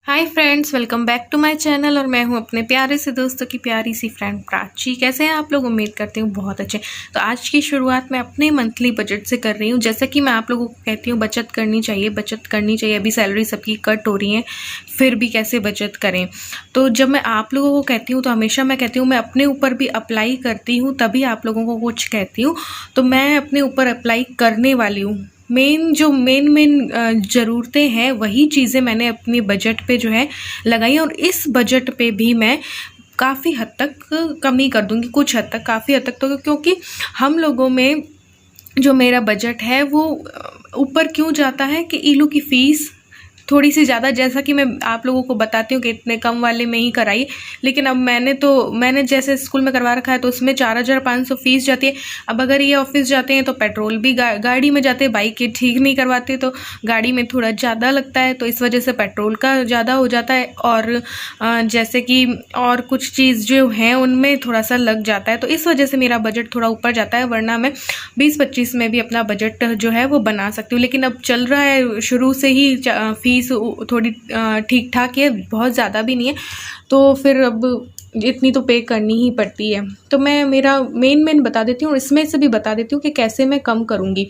Hi friends, welcome back to my channel. और मैं हूं अपने प्यारे से दोस्तों की प्यारी सी फ्रेंड प्राची। कैसे हैं आप लोग? उम्मीद करती हूँ बहुत अच्छे। तो आज की शुरुआत मैं अपने मंथली बजट से कर रही हूँ। जैसा कि मैं आप लोगों को कहती हूँ, बचत करनी चाहिए, बचत करनी चाहिए। अभी सैलरी सबकी कट हो रही है, फिर भी कैसे बचत करें। तो जब मैं आप लोगों को कहती हूँ तो हमेशा मैं कहती हूँ मैं अपने ऊपर भी अप्लाई करती हूँ, तभी आप लोगों को कुछ कहती हूँ। तो मैं अपने ऊपर अप्लाई करने वाली हूँ। मेन ज़रूरतें हैं वही चीज़ें मैंने अपनी बजट पे जो है लगाई हैं। और इस बजट पे भी मैं काफ़ी हद तक कमी कर दूंगी, कुछ हद तक, काफ़ी हद तक। तो क्योंकि हम लोगों में जो मेरा बजट है वो ऊपर क्यों जाता है कि ईलू की फ़ीस थोड़ी सी ज़्यादा, जैसा कि मैं आप लोगों को बताती हूँ कि इतने कम वाले में ही कराई। लेकिन अब मैंने जैसे स्कूल में करवा रखा है तो उसमें 4,500 फीस जाती है। अब अगर ये ऑफिस जाते हैं तो पेट्रोल भी गाड़ी में जाते हैं, बाइक के ठीक नहीं करवाते तो गाड़ी में थोड़ा ज़्यादा लगता है, तो इस वजह से पेट्रोल का ज़्यादा हो जाता है। और जैसे कि और कुछ चीज़ जो हैं उनमें थोड़ा सा लग जाता है, तो इस वजह से मेरा बजट थोड़ा ऊपर जाता है। वरना मैं 20-25 में भी अपना बजट जो है वो बना सकती हूँ। लेकिन अब चल रहा है शुरू से ही फीस थोड़ी ठीक ठाक है, बहुत ज़्यादा भी नहीं है, तो फिर अब इतनी तो पे करनी ही पड़ती है। तो मैं मेरा मेन बता देती हूँ और इसमें से भी बता देती हूँ कि कैसे मैं कम करूँगी।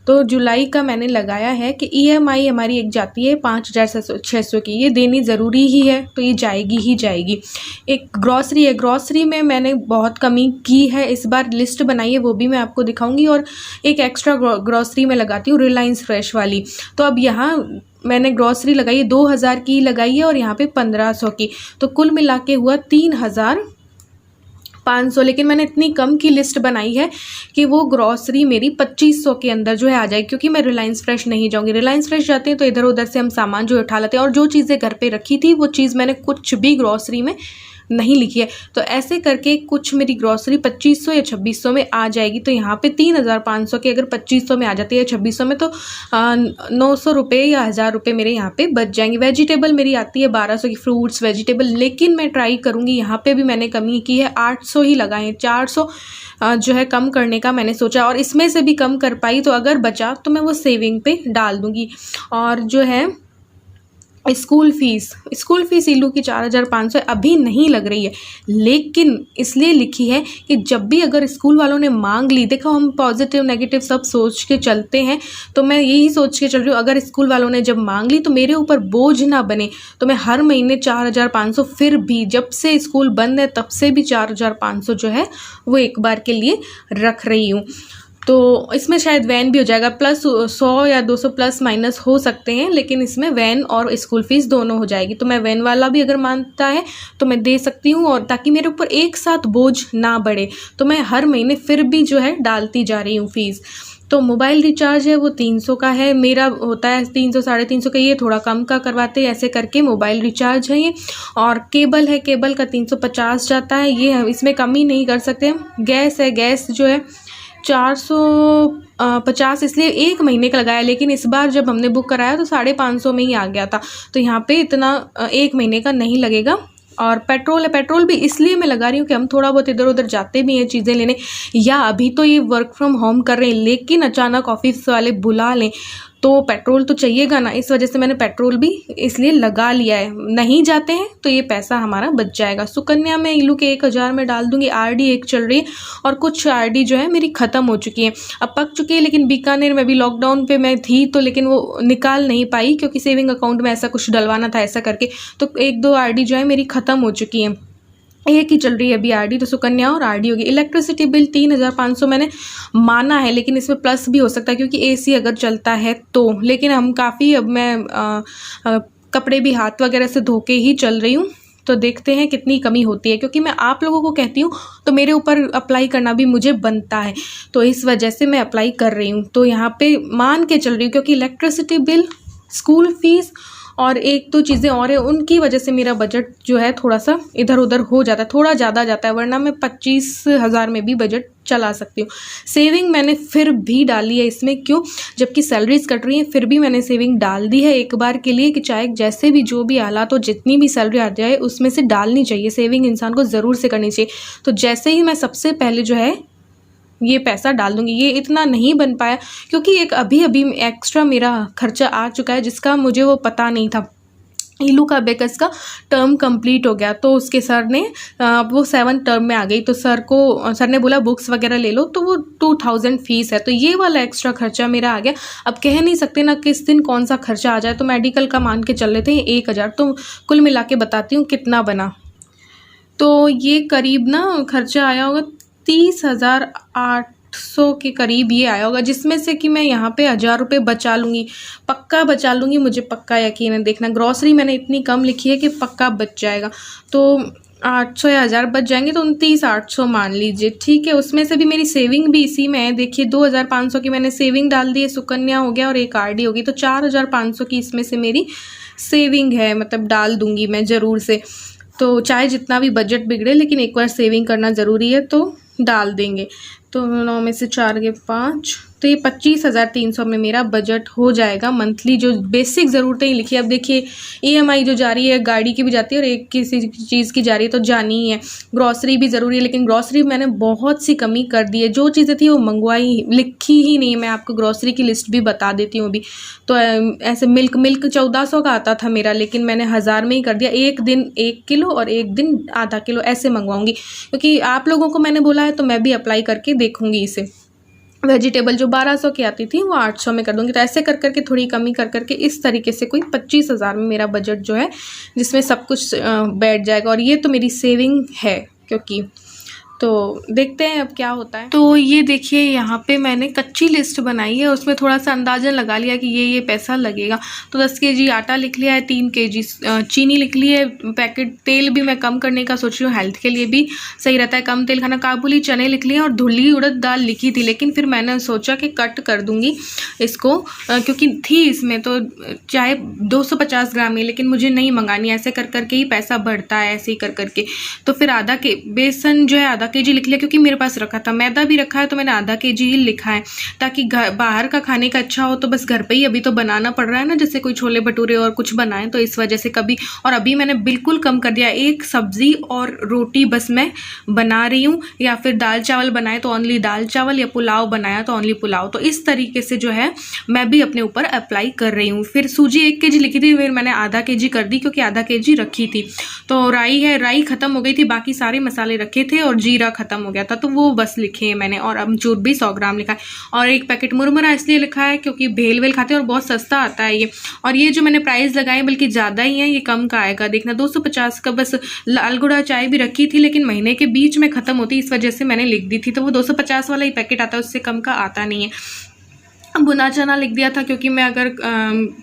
तो जुलाई का मैंने लगाया है कि ईएमआई हमारी एक जाती है 5,600 की, ये देनी ज़रूरी ही है, तो ये जाएगी ही जाएगी। एक ग्रॉसरी है, ग्रॉसरी में मैंने बहुत कमी की है, इस बार लिस्ट बनाई है, वो भी मैं आपको दिखाऊंगी। और एक एक्स्ट्रा ग्रॉसरी में लगाती हूँ, रिलायंस फ्रेश वाली। तो अब यहाँ मैंने ग्रॉसरी लगाई है, 2,000 की लगाई है और यहाँ पे 1,500 की, तो कुल मिला के हुआ 3,500। लेकिन मैंने इतनी कम की लिस्ट बनाई है कि वो ग्रॉसरी मेरी 2,500 के अंदर जो है आ जाएगी, क्योंकि मैं रिलायंस फ्रेश नहीं जाऊँगी। रिलायंस फ्रेश जाते हैं तो इधर उधर से हम सामान जो उठा लेते हैं, और जो चीज़ें घर पे रखी थी वो चीज़ मैंने कुछ भी ग्रॉसरी में नहीं लिखी है। तो ऐसे करके कुछ मेरी ग्रॉसरी 2,500 या 2,600 में आ जाएगी। तो यहाँ पे 3,500 की अगर 2,500 में आ जाती है, 2,600 में, तो 900 रुपये या 1,000 रुपये मेरे यहाँ पे बच जाएंगे। वेजिटेबल मेरी आती है 1,200 की, फ्रूट्स वेजिटेबल। लेकिन मैं ट्राई करूँगी, यहाँ पे भी मैंने कमी की है, 800 ही लगाए हैं, 400 जो है कम करने का मैंने सोचा। और इसमें से भी कम कर पाई तो अगर बचा तो मैं वो सेविंग पे डाल दूँगी। और जो है स्कूल फीस ईलू की 4,500 अभी नहीं लग रही है, लेकिन इसलिए लिखी है कि जब भी अगर स्कूल वालों ने मांग ली, देखो हम पॉजिटिव नेगेटिव सब सोच के चलते हैं, तो मैं यही सोच के चल रही हूँ, अगर स्कूल वालों ने जब मांग ली तो मेरे ऊपर बोझ ना बने। तो मैं हर महीने 4,500, फिर भी जब से स्कूल बंद है तब से भी 4,500 जो है वो एक बार के लिए रख रही हूँ। तो इसमें शायद वैन भी हो जाएगा, प्लस 100 या 200 प्लस माइनस हो सकते हैं, लेकिन इसमें वैन और स्कूल फीस दोनों हो जाएगी। तो मैं वैन वाला भी अगर मानता है तो मैं दे सकती हूँ, और ताकि मेरे ऊपर एक साथ बोझ ना बढ़े, तो मैं हर महीने फिर भी जो है डालती जा रही हूँ फीस। तो मोबाइल रिचार्ज है वो 300 का है, मेरा होता है 300 350 का, ये थोड़ा कम का करवाते हैं, ऐसे करके मोबाइल रिचार्ज है ये। और केबल है, केबल का 350 जाता है, ये इसमें कमी नहीं कर सकते। गैस है, गैस जो है 450, इसलिए एक महीने का लगाया, लेकिन इस बार जब हमने बुक कराया तो 550 में ही आ गया था, तो यहाँ पे इतना एक महीने का नहीं लगेगा। और पेट्रोल है, पेट्रोल भी इसलिए मैं लगा रही हूँ कि हम थोड़ा बहुत इधर उधर जाते भी हैं चीज़ें लेने, या अभी तो ये वर्क फ्रॉम होम कर रहे हैं, लेकिन अचानक ऑफिस वाले बुला लें तो पेट्रोल तो चाहिएगा ना, इस वजह से मैंने पेट्रोल भी इसलिए लगा लिया है। नहीं जाते हैं तो ये पैसा हमारा बच जाएगा। सुकन्या में ईलू के 1,000 में डाल दूंगी। आरडी एक चल रही है, और कुछ आरडी जो है मेरी ख़त्म हो चुकी है, अब पक चुकी है, लेकिन बीकानेर में भी लॉकडाउन पे मैं थी तो, लेकिन वो निकाल नहीं पाई क्योंकि सेविंग अकाउंट में ऐसा कुछ डलवाना था, ऐसा करके, तो 1-2 आरडी जो है मेरी ख़त्म हो चुकी हैं। एक ही चल रही है अभी आरडी, तो सुकन्या और आरडी होगी। इलेक्ट्रिसिटी बिल 3,500 मैंने माना है, लेकिन इसमें प्लस भी हो सकता है क्योंकि एसी अगर चलता है तो। लेकिन हम काफ़ी, अब मैं कपड़े भी हाथ वगैरह से धो के ही चल रही हूँ, तो देखते हैं कितनी कमी होती है, क्योंकि मैं आप लोगों को कहती हूँ तो मेरे ऊपर अप्लाई करना भी मुझे बनता है, तो इस वजह से मैं अप्लाई कर रही हूँ। तो यहाँ पे मान के चल रही हूँ, क्योंकि इलेक्ट्रिसिटी बिल, स्कूल फीस और एक दो चीज़ें और है, उनकी वजह से मेरा बजट जो है थोड़ा सा इधर उधर हो जाता है, थोड़ा ज़्यादा जाता है, वरना मैं 25,000 में भी बजट चला सकती हूँ। सेविंग मैंने फिर भी डाली है इसमें, क्यों, जबकि सैलरीज कट रही हैं फिर भी मैंने सेविंग डाल दी है एक बार के लिए, कि चाहे जैसे भी जो भी हालात हो, जितनी भी सैलरी आ जाए उसमें से डालनी चाहिए, सेविंग इंसान को ज़रूर से करनी चाहिए। तो जैसे ही मैं सबसे पहले जो है ये पैसा डाल दूंगी। ये इतना नहीं बन पाया क्योंकि एक अभी अभी एक्स्ट्रा मेरा खर्चा आ चुका है, जिसका मुझे वो पता नहीं था। ईलू का अबेकस का टर्म कंप्लीट हो गया, तो उसके सर ने वो 7th टर्म में आ गई, तो सर ने बोला बुक्स वगैरह ले लो, तो वो 2000 फीस है। तो ये वाला एक्स्ट्रा खर्चा मेरा आ गया। अब कह नहीं सकते ना किस दिन कौन सा खर्चा आ जाए, तो मेडिकल का मान के चल रहे थे 1000, तो कुल मिला के बताती हूँ कितना बना। तो ये करीब ना खर्चा आया होगा 30,800 के करीब ये आया होगा, जिसमें से कि मैं यहाँ पे 1000 रुपये बचा लूँगी, पक्का बचा लूँगी, मुझे पक्का यकीन है। देखना ग्रॉसरी मैंने इतनी कम लिखी है कि पक्का बच जाएगा, तो 800 या 1000 बच जाएंगे, तो 29,800 मान लीजिए, ठीक है। उसमें से भी मेरी सेविंग भी इसी में है, देखिए 2500 की मैंने सेविंग डाल दी है, सुकन्या हो गया और एक आरडी होगी, तो 4500 की इसमें से मेरी सेविंग है, मतलब डाल दूँगी मैं ज़रूर से। तो चाहे जितना भी बजट बिगड़े, लेकिन एक बार सेविंग करना ज़रूरी है, तो डाल देंगे। तो 9 में से 4 गए 5, तो ये 25,300 में मेरा बजट हो जाएगा मंथली, जो बेसिक ज़रूरतें ही लिखी है। अब देखिए EMI जो जा रही है, गाड़ी की भी जाती है और एक किसी चीज़ की जा रही है, तो जानी ही है। ग्रॉसरी भी ज़रूरी है, लेकिन ग्रॉसरी मैंने बहुत सी कमी कर दी है, जो चीज़ें थी वो मंगवाई, लिखी ही नहीं। मैं आपको ग्रॉसरी की लिस्ट भी बता देती हूँ अभी। तो ऐसे मिल्क 1400 का आता था मेरा, लेकिन मैंने 1000 में ही कर दिया। एक दिन 1 किलो और एक दिन आधा किलो ऐसे मंगवाऊँगी, क्योंकि आप लोगों को मैंने बोला है, तो मैं भी अप्लाई करके देखूँगी इसे। वेजिटेबल जो 1200 की आती थी वो 800 में कर दूँगी। तो ऐसे कर करके थोड़ी कमी कर करके इस तरीके से कोई 25,000 में मेरा बजट जो है, जिसमें सब कुछ बैठ जाएगा। और ये तो मेरी सेविंग है, क्योंकि तो देखते हैं अब क्या होता है। तो ये देखिए यहाँ पे मैंने कच्ची लिस्ट बनाई है, उसमें थोड़ा सा अंदाज़ा लगा लिया कि ये पैसा लगेगा। तो 10 kg आटा लिख लिया है, 3 kg चीनी लिख ली है, पैकेट तेल भी मैं कम करने का सोच रही हूँ, हेल्थ के लिए भी सही रहता है कम तेल खाना। काबुली चने लिख लिए और धुली उड़द दाल लिखी थी, लेकिन फिर मैंने सोचा कि कट कर दूँगी इसको, क्योंकि थी इसमें तो चाहे 250 ग्राम ही, लेकिन मुझे नहीं मंगानी। ऐसे कर करके ही पैसा बढ़ता है, ऐसे ही कर करके। तो फिर आधा के बेसन जो है आधा kg लिख लिया, क्योंकि मेरे पास रखा था। मैदा भी रखा है, तो मैंने आधा kg ही लिखा है, ताकि बाहर का खाने का अच्छा हो तो बस घर पे ही अभी तो बनाना पड़ रहा है ना, जैसे कोई छोले भटूरे और कुछ बनाए, तो इस वजह से कभी। और अभी मैंने बिल्कुल कम कर दिया, एक सब्जी और रोटी बस मैं बना रही हूँ, या फिर दाल चावल बनाए तो ओनली दाल चावल, या पुलाव बनाया तो ओनली पुलाव। तो इस तरीके से जो है मैं भी अपने ऊपर अप्लाई कर रही हूँ। फिर सूजी 1 kg लिखी थी, फिर मैंने आधा kg कर दी, क्योंकि आधा kg रखी थी। तो राई है, राई खत्म हो गई थी, बाकी सारे मसाले रखे थे, और जीरा खत्म हो गया था, तो वो बस लिखे हैं मैंने। और अमचूर भी 100 ग्राम लिखा है, और एक पैकेट मुरमुरा इसलिए लिखा है क्योंकि भेल वेल खाते हैं और बहुत सस्ता आता है ये। और ये जो मैंने प्राइस लगाए बल्कि ज़्यादा ही है, ये कम का आएगा, देखना 250 का। बस लाल गुड़ा चाय भी रखी थी, लेकिन महीने के बीच में ख़त्म होती, इस वजह से मैंने लिख दी थी। तो वो 250 वाला ही पैकेट आता है, उससे कम का आता नहीं है। भुना चना लिख दिया था, क्योंकि मैं अगर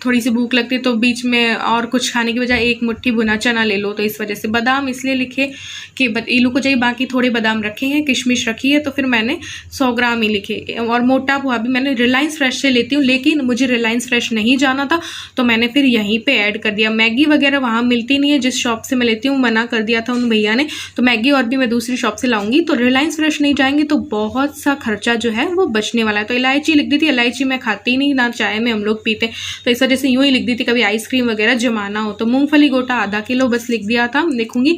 थोड़ी सी भूख लगती तो बीच में और कुछ खाने की बजाय एक मुट्ठी भुना चना ले लो, तो इस वजह से। बादाम इसलिए लिखे कि ईलू को चाहिए, बाकी थोड़े बादाम रखे हैं, किशमिश रखी है, तो फिर मैंने 100 ग्राम ही लिखे। और मोटा पोहा भी मैंने रिलायंस फ्रेश से लेती हूँ, लेकिन मुझे रिलायंस फ्रेश नहीं जाना था, तो मैंने फिर यहीं पर ऐड कर दिया। मैगी वगैरह वहाँ मिलती नहीं है, जिस शॉप से मैं लेती हूँ, मना कर दिया था उन भैया ने, तो मैगी और भी मैं दूसरी शॉप से लाऊंगी। तो रिलायंस फ्रेश नहीं जाएंगे तो बहुत सा खर्चा जो है वो बचने वाला है। तो इलायची लिख दी थी, इलायची मैं खाती नहीं, ना चाय में हम लोग पीते, तो इस वजह से यूं ही लिख दी थी, कभी आइसक्रीम वगैरह जमाना हो। तो मूंगफली गोटा आधा किलो बस लिख दिया था, लिखूंगी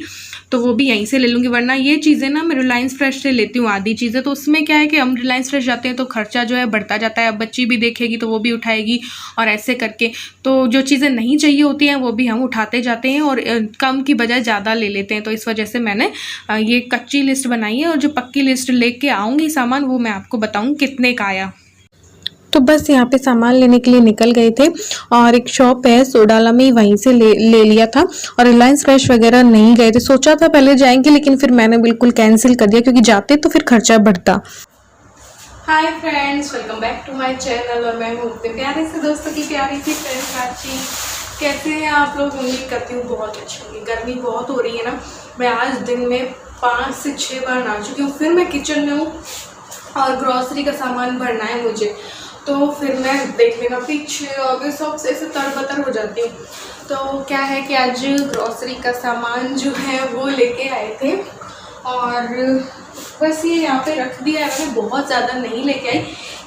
तो वो भी यहीं से ले लूँगी, वरना ये चीज़ें ना मैं रिलायंस फ्रेश से लेती हूँ आधी चीज़ें। तो उसमें क्या है कि हम रिलायंस फ्रेश जाते हैं तो खर्चा जो है बढ़ता जाता है, अब बच्ची भी देखेगी तो वो भी उठाएगी, और ऐसे करके तो जो चीज़ें नहीं चाहिए होती हैं वो भी हम उठाते जाते हैं, और कम की बजाय ज़्यादा ले लेते हैं। तो इस वजह से मैंने ये कच्ची लिस्ट बनाई है, और जो पक्की लिस्ट लेके आऊँगी सामान, वो मैं आपको बताऊँ कितने का आया। तो बस यहाँ पे सामान लेने के लिए निकल गए थे, और एक शॉप है सोडाला में, वहीं से ले लिया था, और रिलायंस फ्रेश वगैरह नहीं गए थे। सोचा था पहले जाएंगे, लेकिन फिर मैंने बिल्कुल कैंसिल कर दिया, क्योंकि जाते तो फिर खर्चा बढ़ता। Hi friends, welcome back to my channel, और मैं हूँ अपने प्यारे से दोस्तों की प्यारी सी फ्रेंड प्राची। कैसे हैं आप लोग? उम्मीद करती हूँ बहुत अच्छी होंगी। गर्मी बहुत हो रही है ना, मैं आज दिन में 5 से 6 बार नहा चुकी हूँ। फिर मैं किचन में हूँ और ग्रॉसरी का सामान भरना है मुझे, तो फिर मैं देख लेना पीछे और सबसे ऐसे तरबतर हो जाती हूँ। तो क्या है कि आज ग्रॉसरी का सामान जो है वो लेके आए थे, और बस ये यहाँ पे रख दिया है। मैं बहुत ज़्यादा नहीं लेके आई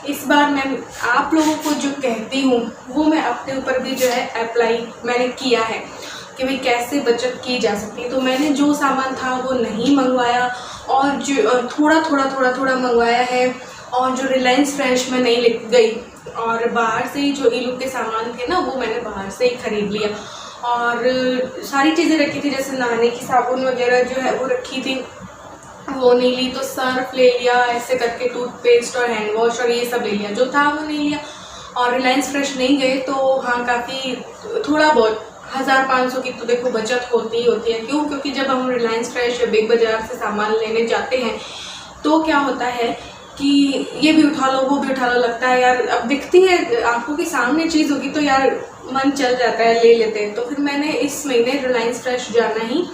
इस बार। मैं आप लोगों को जो कहती हूँ वो मैं अपने ऊपर भी जो है अप्लाई मैंने किया है, कि भाई कैसे बचत की जा सकती है। तो मैंने जो सामान था वो नहीं मंगवाया, और जो थोड़ा मंगवाया है, और जो रिलायंस फ्रेश में नहीं गई, और बाहर से ही जो ईलू के सामान थे ना वो मैंने बाहर से ही ख़रीद लिया। और सारी चीज़ें रखी थी, जैसे नहाने की साबुन वगैरह जो है वो रखी थी, वो नहीं ली। तो सर्फ ले लिया ऐसे करके, टूथपेस्ट और हैंड वॉश और ये सब ले लिया, जो था वो नहीं लिया। और रिलायंस फ्रेश नहीं गए तो हाँ काफ़ी थोड़ा बहुत 1500 की तो देखो बचत होती ही होती है। क्यों? क्योंकि जब हम रिलायंस फ्रेश या बिग बाज़ार से सामान लेने जाते हैं तो क्या होता है कि ये भी उठा लो वो भी उठा लो, लगता है यार अब दिखती है आंखों के सामने चीज़ होगी तो यार मन चल जाता है, ले लेते हैं। तो फिर मैंने इस महीने रिलायंस फ्रेश जाना ही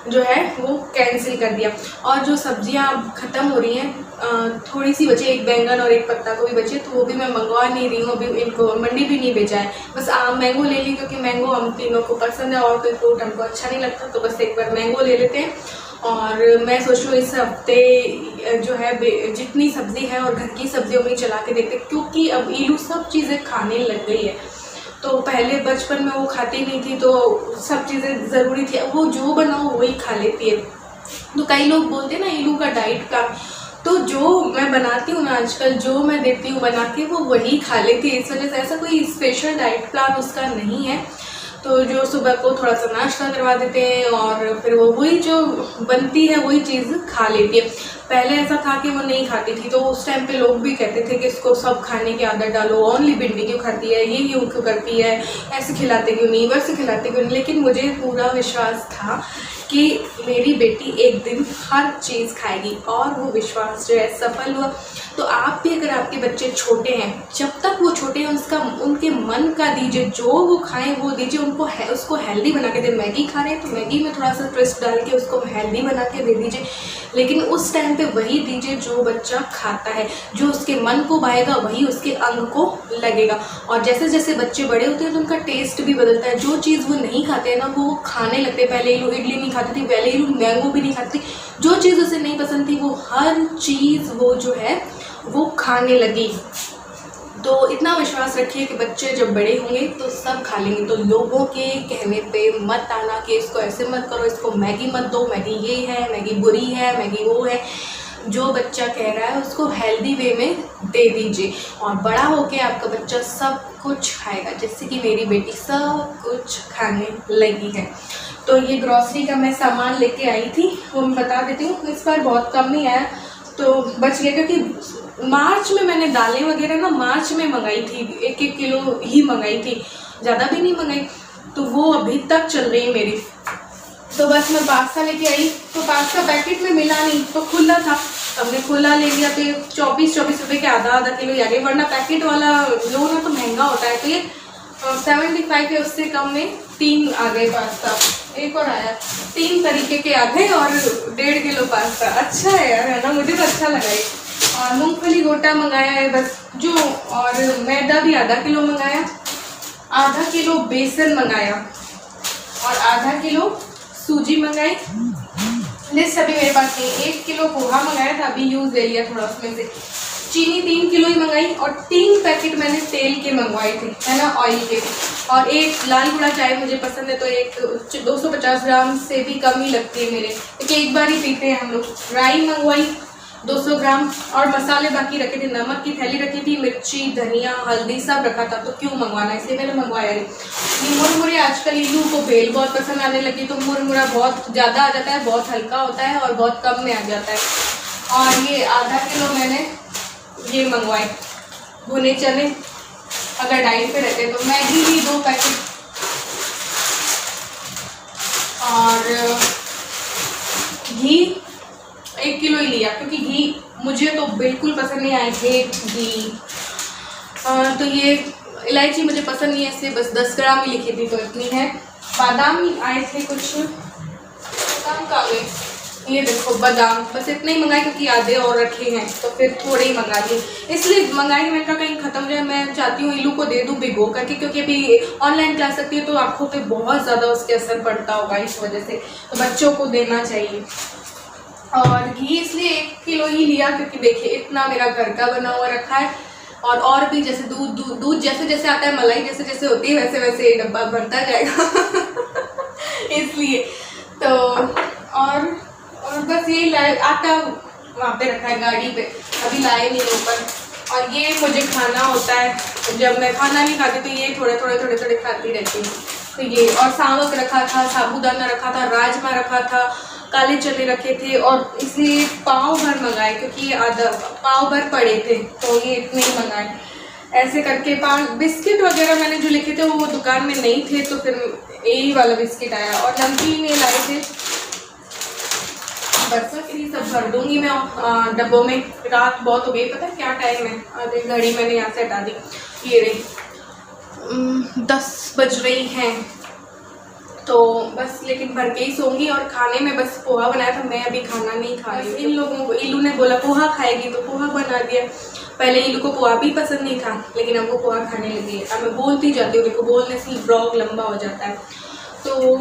जो है वो कैंसिल कर दिया। और जो सब्जियां अब ख़त्म हो रही हैं, थोड़ी सी बची, एक बैंगन और एक पत्ता गोभी बचे, तो वो भी मैं मंगवा नहीं रही हूँ अभी, इनको मंडी भी नहीं भेजा है। बस मैंगो ले ली क्योंकि मैंगो हम तीनों को पसंद है और कोई फ्रूट हमको अच्छा नहीं लगता, तो बस एक बार मैंगो ले लेते हैं। और मैं सोच रही हूँ इस हफ्ते जो है जितनी सब्ज़ी है और घर की सब्जियों में चला के देखते, क्योंकि अब ईलू सब चीज़ें खाने लग गई है। तो पहले बचपन में वो खाती नहीं थी तो सब चीज़ें ज़रूरी थी, वो जो बनाओ वही खा लेती है। तो कई लोग बोलते हैं ना ईलू का डाइट प्लान, तो जो मैं बनाती हूँ ना आजकल, जो मैं देती हूँ बना के, वो वही खा लेती है। इस वजह से ऐसा कोई स्पेशल डाइट प्लान उसका नहीं है। तो जो सुबह को थोड़ा सा नाश्ता करवा देते हैं और फिर वो वही जो बनती है वही चीज़ खा लेती है। पहले ऐसा था कि वो नहीं खाती थी, तो उस टाइम पे लोग भी कहते थे कि इसको सब खाने की आदत डालो, ओनली भिंडी क्यों खाती है, ये क्यों करती है, ऐसे खिलाते क्यों नहीं, वैसे खिलाते क्यों नहीं। लेकिन मुझे पूरा विश्वास था कि मेरी बेटी एक दिन हर चीज़ खाएगी, और वो विश्वास जो है सफल हुआ। तो आप भी अगर आपके बच्चे छोटे हैं, जब तक वो छोटे हैं उनके मन का दीजिए, जो वो खाएं वो दीजिए उनको, उसको हेल्दी बना के दे। मैगी खा रहे हैं तो मैगी में थोड़ा सा ट्विस्ट डाल के उसको हेल्दी बना के दे दीजिए, लेकिन उस टाइम पे वही दीजिए जो बच्चा खाता है, जो उसके मन को भाएगा वही उसके अंग को लगेगा। और जैसे जैसे बच्चे बड़े होते हैं तो उनका टेस्ट भी बदलता है, जो चीज़ वो नहीं खाते हैं ना वो खाने लगते हैं। पहले ईलू इडली नहीं खाती थी, पहले ईलू मैंगो भी नहीं खाती थी, जो चीज़ उसे नहीं पसंद थी वो हर चीज़ वो जो है वो खाने लगी। तो इतना विश्वास रखिए कि बच्चे जब बड़े होंगे तो सब खा लेंगे। तो लोगों के कहने पे मत आना कि इसको ऐसे मत करो, इसको मैगी मत दो, मैगी ये है, मैगी बुरी है, मैगी वो है। जो बच्चा कह रहा है उसको हेल्दी वे में दे दीजिए, और बड़ा होके आपका बच्चा सब कुछ खाएगा, जैसे कि मेरी बेटी सब कुछ खाने लगी है। तो ये ग्रॉसरी का मैं सामान लेके आई थी, वो मैं बता देती हूँ। इस बार बहुत कम ही आया तो बच गया, क्योंकि मार्च में मैंने दालें वगैरह ना मार्च में मंगाई थी, 1-1 किलो ही मंगाई थी, ज़्यादा भी नहीं मंगाई, तो वो अभी तक चल रही है मेरी। तो बस मैं पास्ता लेके आई, तो पास्ता पैकेट में मिला नहीं तो खुला था, हमने खुला ले लिया। तो ये 24 रुपये के आधा किलो ही आ गए, वरना पैकेट वाला लो ना तो महंगा होता है। तो ये 75 के उससे कम में 3 आ गए पास्ता, एक और आया, 3 तरीके के आ गए और 1.5 किलो पास्ता। अच्छा है यार, है ना, मुझे तो अच्छा लगा है। और मूंगफली गोटा मंगाया है बस जो, और मैदा भी आधा किलो मंगाया, आधा किलो बेसन मंगाया और आधा किलो सूजी मंगाई। लिस्ट अभी मेरे पास नहीं, 1 किलो पोहा मंगाया था, अभी यूज़ ले लिया थोड़ा उसमें से। चीनी 3 किलो ही मंगाई और 3 पैकेट मैंने तेल के मंगवाए थे, है ना, ऑयल के। और एक लाल गुड़ा चाय मुझे पसंद है तो एक 250 ग्राम से भी कम ही लगती है मेरे, क्योंकि एक बार ही पीते हैं हम लोग। राई मंगवाई 200 ग्राम और मसाले बाकी रखे थे, नमक की थैली रखी थी, मिर्ची धनिया हल्दी सब रखा था, तो क्यों मंगवाना, इसलिए मैंने मंगवाया नहीं। मुरमुरे आजकल ईलू को बेल बहुत पसंद आने लगी, तो मुरमुरा बहुत ज़्यादा आ जाता है, बहुत हल्का होता है और बहुत कम में आ जाता है। और ये आधा किलो मैंने ये मंगवाए भुने चने, अगर डाइट पे रहते तो। मैगी भी 2 पैकेट और घी 1 किलो ही लिया, क्योंकि घी मुझे तो बिल्कुल पसंद नहीं आए थे घी। तो ये इलायची मुझे पसंद नहीं है, इसलिए बस 10 ग्राम ही लिखी थी, तो इतनी है। बादाम आए थे कुछ कम का, ये देखो बादाम, बस इतने ही मंगाए क्योंकि आधे और रखे हैं, तो फिर थोड़े ही मंगा दिए, इसलिए मंगाई। मैं कहा कहीं ख़त्म हो जाए, मैं चाहती हूँ ईलू को दे दूँ भिगो करके, क्योंकि अभी ऑनलाइन क्लास लगती है तो आँखों पे बहुत ज़्यादा उसके असर पड़ता होगा, इस वजह से तो बच्चों को देना चाहिए। और घी इसलिए 1 किलो ही लिया, क्योंकि देखिए इतना मेरा घर का बना हुआ रखा है, और भी जैसे दूध जैसे जैसे आता है, मलाई जैसे जैसे होती है वैसे वैसे ये डब्बा भरता जाएगा इसलिए तो। और बस ये लाए, आटा वहाँ पे रखा है गाड़ी पे, अभी लाए नहीं ऊपर। और ये मुझे खाना होता है, जब मैं खाना नहीं खाती तो ये थोड़े थोड़े खाती रहती हूँ। तो ये, और सावक रखा था, साबूदाना रखा था, राजमा रखा था, काले चने रखे थे, और इसलिए पाव भर मंगाए क्योंकि आधा पाव भर पड़े थे तो ये इतने ही मंगाए। ऐसे करके बिस्किट वगैरह मैंने जो लिखे थे वो दुकान में नहीं थे तो फिर यही वाला बिस्किट आया, और नमकीन ये लाए थे। बस ये सब भर दूंगी मैं डब्बों में। रात बहुत हो गई, पता है क्या टाइम है, अरे घड़ी मैंने यहाँ से हटा दी, ये रही 10 बज रही हैं तो बस, लेकिन भर के ही सोऊंगी। और खाने में बस पोहा बनाया था, मैं अभी खाना नहीं खा रही। इन लोगों को, इल्लू ने बोला पोहा खाएगी तो पोहा बना दिया। पहले इल्लू को पोहा भी पसंद नहीं था लेकिन अब वो पोहा खाने लगी है। अब मैं बोलती जाती हूँ, देखो बोलने से ब्लॉग लंबा हो जाता है। तो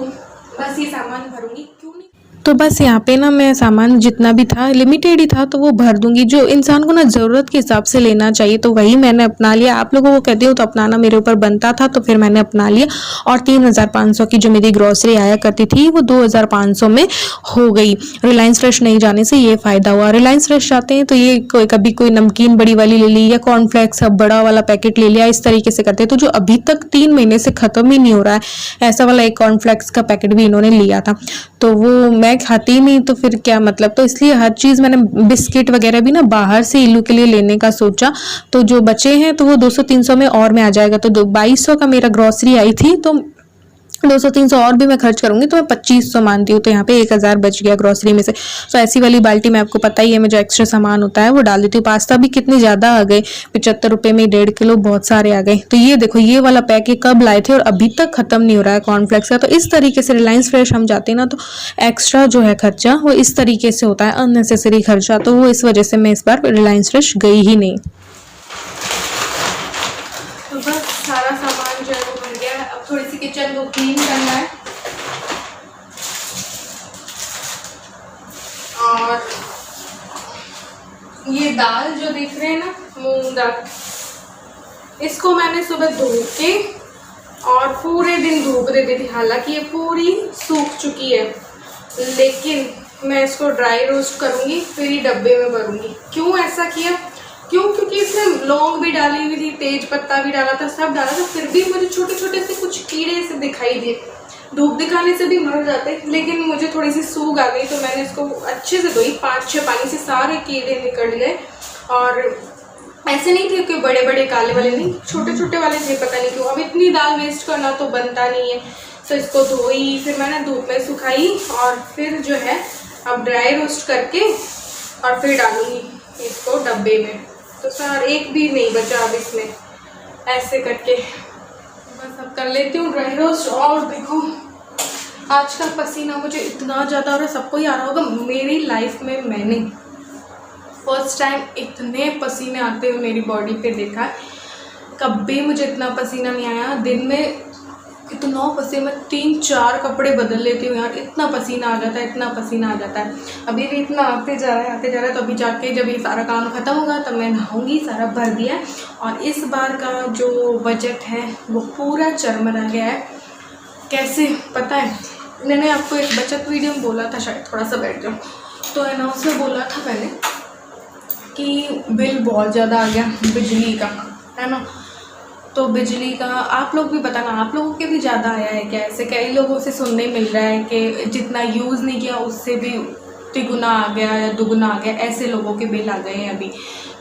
बस ये सामान भरूंगी, क्यों नहीं। तो बस यहाँ पे ना मैं सामान जितना भी था लिमिटेड ही था तो वो भर दूंगी। जो इंसान को ना ज़रूरत के हिसाब से लेना चाहिए तो वही मैंने अपना लिया। आप लोगों को कहती हूँ तो अपनाना मेरे ऊपर बनता था तो फिर मैंने अपना लिया। और 3500 की जो मेरी ग्रॉसरी आया करती थी वो 2500 में हो गई। रिलायंस फ्रेश नहीं जाने से ये फ़ायदा हुआ। रिलायंस फ्रेश जाते हैं तो ये कभी कोई नमकीन बड़ी वाली ले ली या कॉर्नफ्लेक्स बड़ा वाला पैकेट ले लिया, इस तरीके से करते हैं। तो जो अभी तक 3 महीने से ख़त्म ही नहीं हो रहा है, ऐसा वाला एक कॉर्नफ्लेक्स का पैकेट भी इन्होंने लिया था तो वो मैं खाती ही नहीं तो फिर क्या मतलब। तो इसलिए हर चीज़ मैंने बिस्किट वगैरह भी ना बाहर से इल्लू के लिए लेने का सोचा। तो जो बचे हैं तो वो 200-300 में और में आ जाएगा। तो 2200 का मेरा ग्रॉसरी आई थी तो 200-300 और भी मैं खर्च करूंगी तो मैं 2500 मानती हूँ। तो यहाँ पे 1000 बच गया ग्रॉसरी में से। तो ऐसी वाली बाल्टी में आपको पता ही है, मैं जो एक्स्ट्रा सामान होता है वो डाल देती हूँ। पास्ता भी कितने ज़्यादा आ गए, 75 रुपये में 1.5 किलो, बहुत सारे आ गए। तो ये देखो ये वाला पैक ये कब लाए थे और अभी तक ख़त्म नहीं हो रहा है कॉर्नफ्लेक्स का। तो इस तरीके से रिलायंस फ्रेश हम जाते हैं ना तो एक्स्ट्रा जो है खर्चा वो इस तरीके से होता है, अननेसेसरी खर्चा। तो वो इस वजह से मैं इस बार रिलायंस फ्रेश गई ही नहीं। तो बस सारा सामान जो है वो मिल गया है। अब थोड़ी सी किचन को क्लीन करना है। और ये दाल जो देख रहे हैं ना, मूंग दाल, इसको मैंने सुबह धो के और पूरे दिन धूप दे दी थी। हालांकि ये पूरी सूख चुकी है लेकिन मैं इसको ड्राई रोस्ट करूंगी फिर ही डब्बे में भरूंगी। क्यों ऐसा किया? क्योंकि इसमें लौंग भी डाली हुई थी, तेज पत्ता भी डाला था, सब डाला था, फिर भी मुझे छोटे छोटे से कुछ कीड़े से दिखाई दिए। धूप दिखाने से भी मर जाते, लेकिन मुझे थोड़ी सी सूग आ गई तो मैंने इसको अच्छे से धोई, 5-6 पानी से सारे कीड़े निकल गए। और ऐसे नहीं थे कि बड़े बड़े काले वाले, नहीं, छोटे छोटे वाले थे, पता नहीं क्यों। अब इतनी दाल वेस्ट करना तो बनता नहीं है तो इसको धोई, फिर मैंने धूप में सुखाई और फिर जो है अब ड्राई रोस्ट करके और फिर डालूंगी इसको डब्बे में। तो सर एक भी नहीं बचा अब इसमें, ऐसे करके बस अब कर लेती हूँ ड्राई रोस्ट। और देखो आजकल पसीना मुझे इतना ज़्यादा हो रहा है, सबको ही आ रहा होगा। मेरी लाइफ में मैंने फर्स्ट टाइम इतने पसीने आते हुए मेरी बॉडी पे देखा है। कभी मुझे इतना पसीना नहीं आया। दिन में इतना पसीना, मैं 3-4 कपड़े बदल लेती हूँ यार, इतना पसीना आ जाता है, इतना पसीना आ जाता है। अभी भी इतना आते जा रहा है। तो अभी जाके जब ये सारा काम खत्म होगा तब मैं नहाऊंगी। सारा भर दिया है। और इस बार का जो बजट है वो पूरा चरमरा गया है। कैसे पता है, मैंने आपको एक बचत वीडियो में बोला था, शायद थोड़ा सा बैठ जाऊँ तो है ना, उसमें बोला था मैंने कि बिल बहुत ज़्यादा आ गया बिजली का, है ना। तो बिजली का आप लोग भी बताना, आप लोगों के भी ज़्यादा आया है क्या? ऐसे कई लोगों से सुनने मिल रहा है कि जितना यूज़ नहीं किया उससे भी तिगुना आ गया या दुगुना आ गया, ऐसे लोगों के बिल आ गए हैं अभी।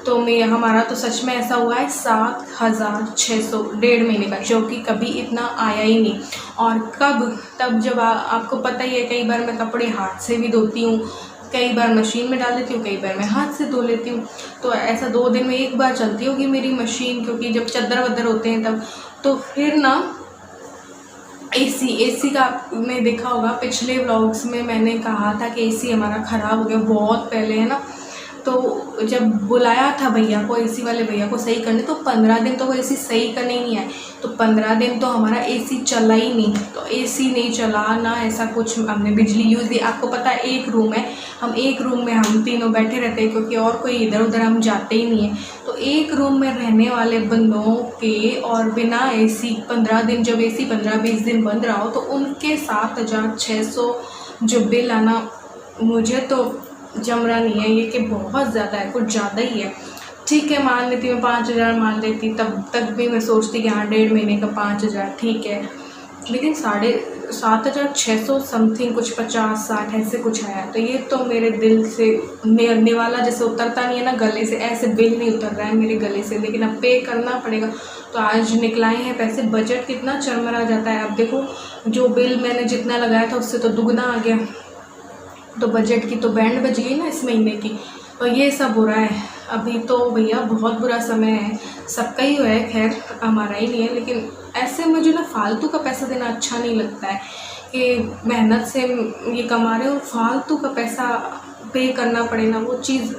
तो हमारा तो सच में ऐसा हुआ है 7600 1.5 महीने का, जो कि कभी इतना आया ही नहीं। और तब जब आपको पता ही है, कई बार मैं कपड़े हाथ से भी धोती हूँ, कई बार मशीन में डाल लेती हूँ, कई बार मैं हाथ से धो लेती हूँ। तो ऐसा 2 दिन में 1 बार चलती होगी मेरी मशीन, क्योंकि जब चद्दर वद्दर होते हैं तब। तो फिर ना एसी का मैं देखा होगा, पिछले व्लॉग्स में मैंने कहा था कि एसी हमारा ख़राब हो गया बहुत पहले, है ना। तो जब बुलाया था भैया को, एसी वाले भैया को सही करने, तो 15 दिन तो वो एसी सही करने ही नहीं आए। तो 15 दिन तो हमारा एसी चला ही नहीं। तो एसी नहीं चला ना, ऐसा कुछ हमने बिजली यूज़ दी। आपको पता है एक रूम है, एक रूम में हम तीनों बैठे रहते हैं क्योंकि और कोई इधर उधर हम जाते ही नहीं है। तो एक रूम में रहने वाले बंदों के और बिना एसी 15 दिन, जब एसी 15-20 दिन बंद रहा हो, तो उनके 7600 जो बिल आना, मुझे तो जम रहा नहीं है ये, कि बहुत ज़्यादा है, कुछ ज़्यादा ही है। ठीक है, मान लेती मैं 5000 मान लेती, तब तक भी मैं सोचती कि हाँ 1.5 महीने का 5000 ठीक है। लेकिन 7,500 समथिंग कुछ 50-60 ऐसे कुछ आया। तो ये तो मेरे दिल से निवाला जैसे उतरता नहीं है ना गले से, ऐसे बिल नहीं उतर रहा है मेरे गले से, लेकिन अब पे करना पड़ेगा। तो आज निकलाए हैं पैसे, बजट कितना चरमरा जाता है। अब देखो जो बिल मैंने जितना लगाया था उससे तो दुगना आ गया, तो बजट की तो बैंड बज गई ना इस महीने की। और ये सब हो रहा है अभी तो भैया, बहुत बुरा समय है, सबका ही है, खैर हमारा ही नहीं है। लेकिन ऐसे मुझे ना फालतू का पैसा देना अच्छा नहीं लगता है कि मेहनत से ये कमा रहे हो और फालतू का पैसा पे करना पड़े ना, वो चीज़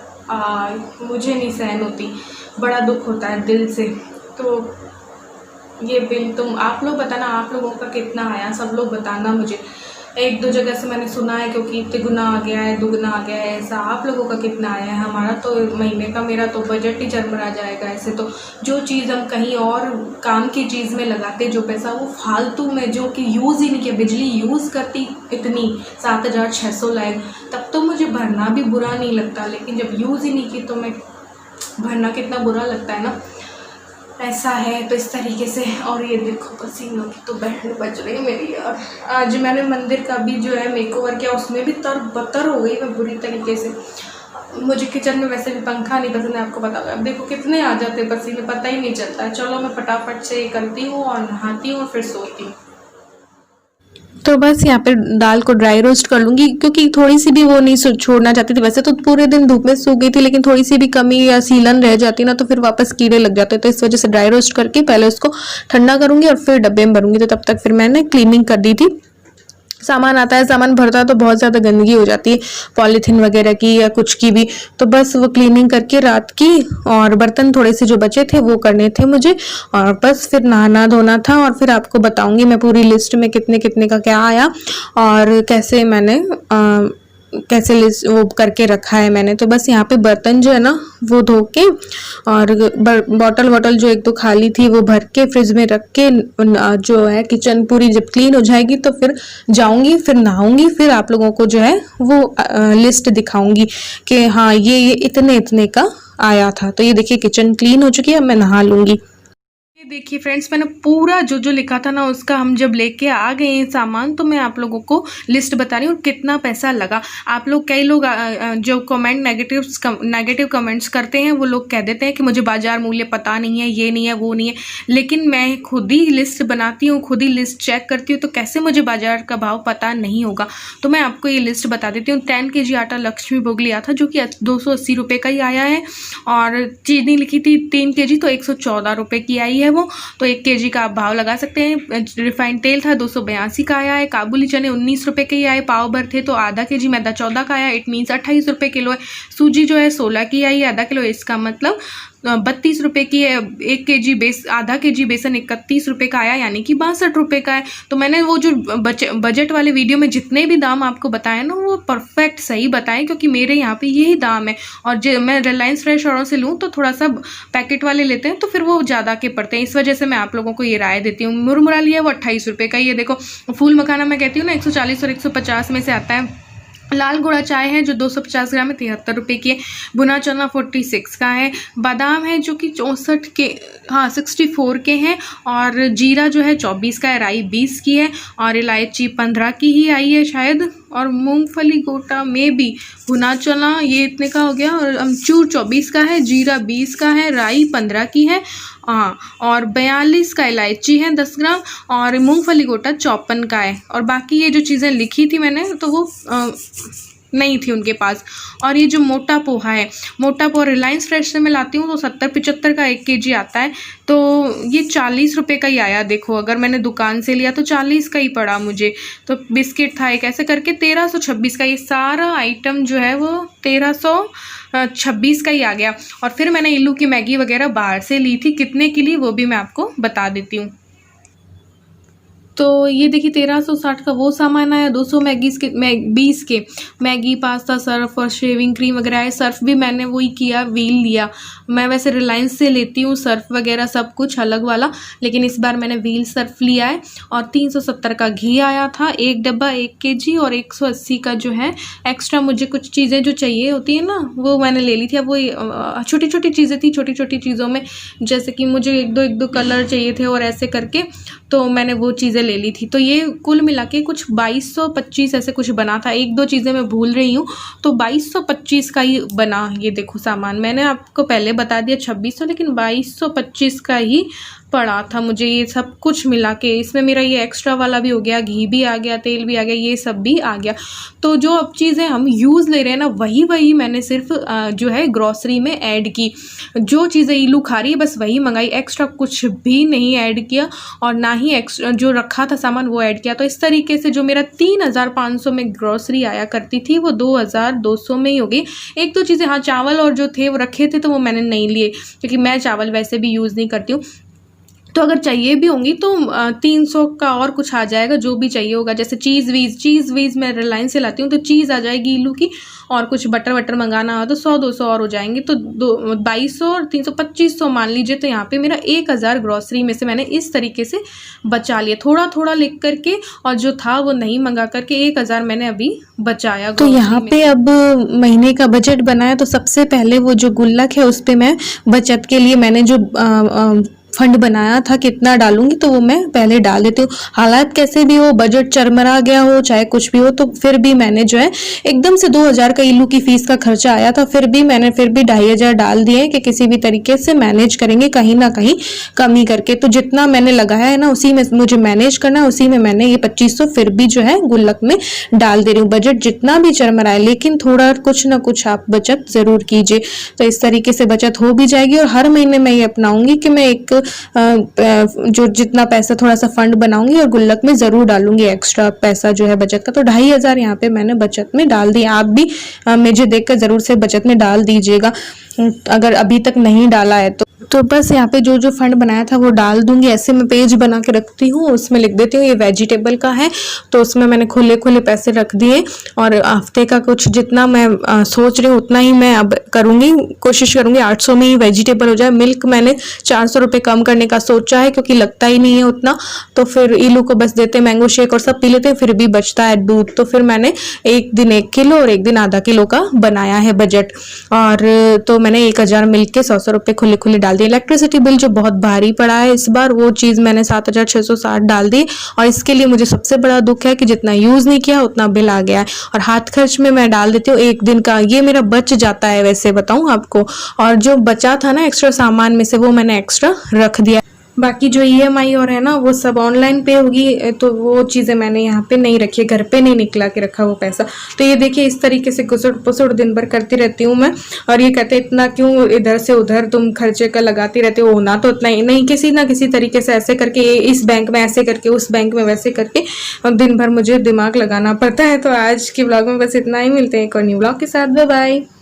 मुझे नहीं सहन होती, बड़ा दुख होता है दिल से। तो ये बिल तुम आप लोग बताना, आप लोगों का कितना आया, सब लोग बताना मुझे। 1-2 जगह से मैंने सुना है क्योंकि तिगुना आ गया है, दुगना आ गया है, ऐसा आप लोगों का कितना आया है। हमारा तो महीने का, मेरा तो बजट ही चरमरा जाएगा ऐसे तो। जो चीज़ हम कहीं और काम की चीज़ में लगाते जो पैसा, वो फालतू में जो कि यूज़ ही नहीं किया, बिजली यूज़ करती इतनी 7,600 लाख, तब तो मुझे भरना भी बुरा नहीं लगता। लेकिन जब यूज़ ही नहीं की तो मैं भरना कितना बुरा लगता है ना, ऐसा है। तो इस तरीके से, और ये देखो पसीनों की तो बैंड बज रही है मेरी यार। आज मैंने मंदिर का भी जो है मेकओवर किया, उसमें भी तर-बतर हो गई मैं बुरी तरीके से। मुझे किचन में वैसे भी पंखा नहीं पसंद है, आपको पता होगा। अब देखो कितने आ जाते हैं पसीने, पता ही नहीं चलता है। चलो मैं फटाफट से ये करती हूँ और नहाती हूँ और फिर सोती हूँ। तो बस यहाँ पे दाल को ड्राई रोस्ट कर लूँगी, क्योंकि थोड़ी सी भी वो नहीं छोड़ना चाहती थी। वैसे तो पूरे दिन धूप में सूख गई थी, लेकिन थोड़ी सी भी कमी या सीलन रह जाती ना तो फिर वापस कीड़े लग जाते। तो इस वजह से ड्राई रोस्ट करके पहले उसको ठंडा करूँगी और फिर डब्बे में भरूँगी। तो तब तक फिर मैंने क्लीनिंग कर दी थी। सामान आता है, सामान भरता है तो बहुत ज़्यादा गंदगी हो जाती है पॉलीथीन वगैरह की या कुछ की भी। तो बस वो क्लीनिंग करके रात की, और बर्तन थोड़े से जो बचे थे वो करने थे मुझे, और बस फिर नहाना धोना था। और फिर आपको बताऊंगी मैं पूरी लिस्ट में कितने कितने का क्या आया और कैसे मैंने कैसे लिस्ट वो करके रखा है मैंने। तो बस यहाँ पे बर्तन जो है ना वो धो के, और बॉटल जो 1-2 खाली थी वो भर के फ्रिज में रख के, जो है किचन पूरी जब क्लीन हो जाएगी तो फिर जाऊंगी, फिर नहाऊंगी, फिर आप लोगों को जो है वो लिस्ट दिखाऊंगी कि हाँ ये इतने इतने का आया था। तो ये देखिए किचन क्लीन हो चुकी है, अब मैं नहा लूंगी। ये देखिए फ्रेंड्स, मैंने पूरा जो लिखा था ना उसका, हम जब लेके आ गए हैं सामान, तो मैं आप लोगों को लिस्ट बता रही हूँ कितना पैसा लगा। आप लोग, कई लोग जो कमेंट नेगेटिव कमेंट्स करते हैं वो लोग कह देते हैं कि मुझे बाजार मूल्य पता नहीं है, ये नहीं है, वो नहीं है। लेकिन मैं खुद ही लिस्ट बनाती हूँ, खुद ही लिस्ट चेक करती हूँ, तो कैसे मुझे बाजार का भाव पता नहीं होगा। तो मैं आपको ये लिस्ट बता देती हूँ। 10 kg आटा लक्ष्मी भोग लिया था जो कि 280 रुपये का ही आया है, और चीनी लिखी थी 3 kg तो 114 रुपये की आई है वो। तो 1 kg का आप भाव लगा सकते हैं। रिफाइंड तेल था 282 का आया है। काबुली चने 19 रुपये के ही आए, पाव भर थे। तो आधा kg मैदा 14 का आया, इट मीन्स 28 रुपये किलो है। सूजी जो है 16 की आई है आधा किलो, इसका मतलब 32 रुपये की है। 1 kg आधा kg बेसन 31 रुपये का आया, यानी कि 62 रुपये का है। तो मैंने वो जो बजट वाले वीडियो में जितने भी दाम आपको बताए ना वो परफेक्ट सही बताएं, क्योंकि मेरे यहाँ पे यही दाम है। और मैं रिलायंस फ्रेश औरों से लूँ तो थोड़ा सा पैकेट वाले लेते हैं तो फिर वो ज़्यादा के पड़ते हैं, इस वजह से मैं आप लोगों को ये राय देती हूँ। मुरमुरा लिया वो 28 रुपये का। ये देखो फूल मखाना मैं कहती हूँ ना 140 और 150 में से आता है। लाल गुड़ा चाय है जो 250 ग्राम है 73 रुपये की है। भुना चना 46 का है। बादाम है जो कि 64 के हैं। और जीरा जो है 24 का है। राई 20 की है, और इलायची 15 की ही आई है शायद। और मूंगफली गोटा में भी भुना चना ये इतने का हो गया, और अमचूर 24 का है, जीरा 20 का है, राई 15 की है, हाँ, और 42 का इलायची है 10 ग्राम, और मूंगफली गोटा 54 का है। और बाकी ये जो चीज़ें लिखी थी मैंने तो वो नहीं थी उनके पास। और ये जो मोटा पोहा है, मोटा पोहा रिलायंस फ्रेश से मैं लाती हूँ तो 70-75 का 1 kg आता है। तो ये 40 रुपये का ही आया। देखो अगर मैंने दुकान से लिया तो 40 का ही पड़ा मुझे। तो बिस्किट था एक, ऐसे करके 1326 का ये सारा आइटम जो है वो 1326 का ही आ गया। और फिर मैंने इल्लू की मैगी वगैरह बाहर से ली थी, कितने की ली वो भी मैं आपको बता देती हूँ। तो ये देखिए 1360 का वो सामान आया। 200 20 के मैगी, पास्ता, सर्फ और शेविंग क्रीम वगैरह है। सर्फ भी मैंने वही किया, व्हील लिया। मैं वैसे रिलायंस से लेती हूँ सर्फ वगैरह सब कुछ अलग वाला, लेकिन इस बार मैंने व्हील सर्फ लिया है। और 370 का घी आया था, एक डब्बा 1 kg, और 180 का जो है एक्स्ट्रा मुझे कुछ चीज़ें जो चाहिए होती है ना वो मैंने ले ली थी। अब वो छोटी छोटी चीज़ें थी, छोटी छोटी चीज़ों में जैसे कि मुझे एक दो कलर चाहिए थे और ऐसे करके, तो मैंने वो चीज़ें ले ली थी। तो ये कुल मिला के कुछ 2225 ऐसे कुछ बना था। एक दो चीज़ें मैं भूल रही हूँ, तो 2225 का ही बना। ये देखो सामान मैंने आपको पहले बता दिया 2600, लेकिन 2225 का ही पड़ा था मुझे ये सब कुछ मिला के। इसमें मेरा ये एक्स्ट्रा वाला भी हो गया, घी भी आ गया, तेल भी आ गया, ये सब भी आ गया। तो जो अब चीज़ें हम यूज़ ले रहे हैं ना, वही मैंने सिर्फ जो है ग्रॉसरी में ऐड की। जो चीज़ें ईलू खा रही है बस वही मंगाई, एक्स्ट्रा कुछ भी नहीं ऐड किया, और ना ही एक्स्ट्रा जो रखा था सामान वो ऐड किया। तो इस तरीके से जो मेरा 3500 में ग्रॉसरी आया करती थी वो 2200 में ही हो गई। एक दो चीज़ें, हाँ चावल और जो थे वो रखे थे तो वो मैंने नहीं लिए, क्योंकि मैं चावल वैसे भी यूज़ नहीं करती हूँ। तो अगर चाहिए भी होंगी तो 300 का और कुछ आ जाएगा, जो भी चाहिए होगा। जैसे चीज़ वीज़ मैं रिलायंस से लाती हूँ, तो चीज़ आ जाएगी ईलू की, और कुछ बटर मंगाना हो तो 100-200 और हो जाएंगे। तो 2200 और 300 2500 मान लीजिए। तो यहाँ पे मेरा 1000 ग्रॉसरी में से मैंने इस तरीके से बचा लिया, थोड़ा थोड़ा लिख करके, और जो था वो नहीं मंगा करके 1000 मैंने अभी बचाया। तो यहाँ पे अब महीने का बजट बनाया, तो सबसे पहले वो जो गुल्लक है उस पे मैं बचत के लिए मैंने जो फंड बनाया था कितना डालूंगी, तो वो मैं पहले डाल देती हूँ। हालात कैसे भी हो, बजट चरमरा गया हो, चाहे कुछ भी हो, तो फिर भी मैंने जो है एकदम से 2000 का ईलू की फीस का खर्चा आया था, फिर भी मैंने 2500 डाल दिए कि किसी भी तरीके से मैनेज करेंगे, कहीं ना कहीं कमी करके। तो जितना मैंने लगाया है ना उसी में मुझे मैनेज करना है, उसी में मैंने ये 2500 फिर भी जो है गुल्लक में डाल दे रही हूँ। बजट जितना भी चरमराए, लेकिन थोड़ा कुछ ना कुछ आप बचत जरूर कीजिए। तो इस तरीके से बचत हो भी जाएगी, और हर महीने मैं ये अपनाऊंगी कि मैं एक जो जितना पैसा थोड़ा सा फंड बनाऊंगी और गुल्लक में जरूर डालूंगी एक्स्ट्रा पैसा जो है बचत का। तो 2500 यहाँ पे मैंने बचत में डाल दिया। आप भी मुझे देखकर जरूर से बचत में डाल दीजिएगा, अगर अभी तक नहीं डाला है तो बस यहाँ पे जो जो फंड बनाया था वो डाल दूंगी। ऐसे मैं पेज बना के रखती हूँ, उसमें लिख देती हूँ ये वेजिटेबल का है, तो उसमें मैंने खुले खुले पैसे रख दिए, और हफ्ते का कुछ जितना मैं सोच रही हूँ उतना ही मैं अब करूँगी, कोशिश करूँगी 800 में ही वेजिटेबल हो जाए। मिल्क मैंने 400 रुपये कम करने का सोचा है, क्योंकि लगता ही नहीं है उतना, तो फिर ईलू को बस देते, मैंगो शेक और सब पी लेते हैं, फिर भी बचता है दूध। तो फिर मैंने एक दिन 1 किलो और एक दिन आधा किलो का बनाया है बजट, और तो मैंने 1000 मिल्क के 100 रुपये खुले खुले डाल दिए। इलेक्ट्रिसिटी बिल जो बहुत भारी पड़ा है इस बार, वो चीज़ मैंने 7660 डाल दी, और इसके लिए मुझे सबसे बड़ा दुख है कि जितना यूज़ नहीं किया उतना बिल आ गया है। और हाथ खर्च में मैं डाल देती हूँ 1 दिन का, ये मेरा बच जाता है वैसे बताऊँ आपको, और जो बचा था ना एक्स्ट्रा सामान में से वो मैंने एक्स्ट्रा रख दिया। बाकी जो EMI और है ना वो सब ऑनलाइन पे होगी, तो वो चीज़ें मैंने यहाँ पे नहीं रखी है, घर पे नहीं निकला के रखा वो पैसा। तो ये देखिए इस तरीके से घुसुड़ पुसुड़ दिन भर करती रहती हूँ मैं। और ये कहते इतना क्यों इधर से उधर तुम खर्चे का लगाती रहते हो, होना तो उतना ही नहीं, किसी ना किसी तरीके से ऐसे करके, इस बैंक में ऐसे करके, उस बैंक में वैसे करके, और दिन भर मुझे दिमाग लगाना पड़ता है। तो आज के ब्लॉग में बस इतना ही, मिलते हैं एक और न्यू ब्लॉग के साथ। Bye bye.